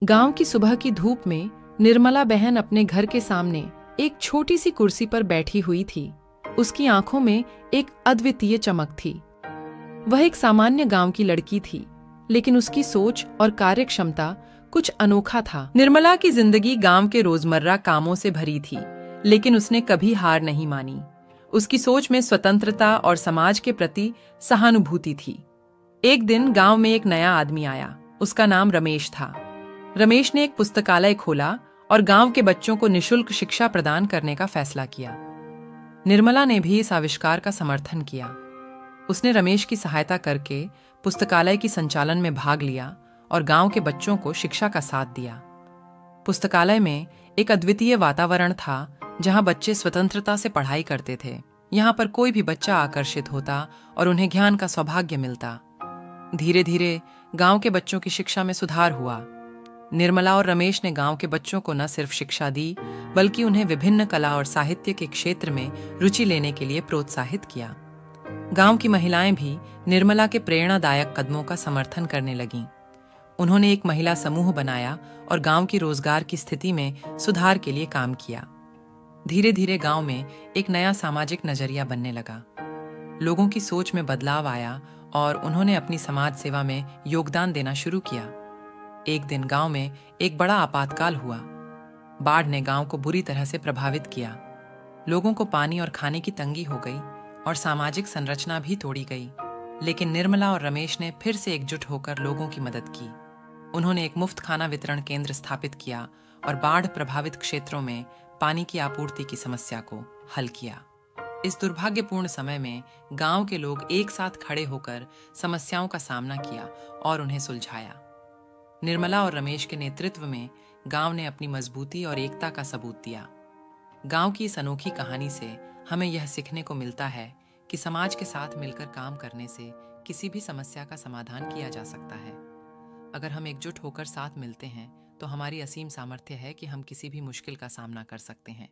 गांव की सुबह की धूप में निर्मला बहन अपने घर के सामने एक छोटी सी कुर्सी पर बैठी हुई थी। उसकी आंखों में एक अद्वितीय चमक थी। वह एक सामान्य गांव की लड़की थी, लेकिन उसकी सोच और कार्यक्षमता कुछ अनोखा था। निर्मला की जिंदगी गांव के रोजमर्रा कामों से भरी थी, लेकिन उसने कभी हार नहीं मानी। उसकी सोच में स्वतंत्रता और समाज के प्रति सहानुभूति थी। एक दिन गांव में एक नया आदमी आया। उसका नाम रमेश था। रमेश ने एक पुस्तकालय खोला और गांव के बच्चों को निःशुल्क शिक्षा प्रदान करने का फैसला किया। निर्मला ने भी इस आविष्कार का समर्थन किया। उसने रमेश की सहायता करके पुस्तकालय की संचालन में भाग लिया और गांव के बच्चों को शिक्षा का साथ दिया। पुस्तकालय में एक अद्वितीय वातावरण था, जहां बच्चे स्वतंत्रता से पढ़ाई करते थे। यहां पर कोई भी बच्चा आकर्षित होता और उन्हें ज्ञान का सौभाग्य मिलता। धीरे धीरे गांव के बच्चों की शिक्षा में सुधार हुआ। निर्मला और रमेश ने गांव के बच्चों को न सिर्फ शिक्षा दी, बल्कि उन्हें विभिन्न कला और साहित्य के क्षेत्र में रुचि लेने के लिए प्रोत्साहित किया। गांव की महिलाएं भी निर्मला के प्रेरणादायक कदमों का समर्थन करने लगीं। उन्होंने एक महिला समूह बनाया और गांव की रोजगार की स्थिति में सुधार के लिए काम किया। धीरे धीरे गांव में एक नया सामाजिक नजरिया बनने लगा। लोगों की सोच में बदलाव आया और उन्होंने अपनी समाज सेवा में योगदान देना शुरू किया। एक दिन गांव में एक बड़ा आपातकाल हुआ। बाढ़ ने गांव को बुरी तरह से प्रभावित किया। लोगों को पानी और खाने की तंगी हो गई और सामाजिक संरचना भी तोड़ी गई। लेकिन निर्मला और रमेश ने फिर से एकजुट होकर लोगों की मदद की। उन्होंने एक मुफ्त खाना वितरण केंद्र स्थापित किया और बाढ़ प्रभावित क्षेत्रों में पानी की आपूर्ति की समस्या को हल किया। इस दुर्भाग्यपूर्ण समय में गांव के लोग एक साथ खड़े होकर समस्याओं का सामना किया और उन्हें सुलझाया। निर्मला और रमेश के नेतृत्व में गांव ने अपनी मजबूती और एकता का सबूत दिया। गांव की इस अनोखी कहानी से हमें यह सीखने को मिलता है कि समाज के साथ मिलकर काम करने से किसी भी समस्या का समाधान किया जा सकता है। अगर हम एकजुट होकर साथ मिलते हैं, तो हमारी असीम सामर्थ्य है कि हम किसी भी मुश्किल का सामना कर सकते हैं।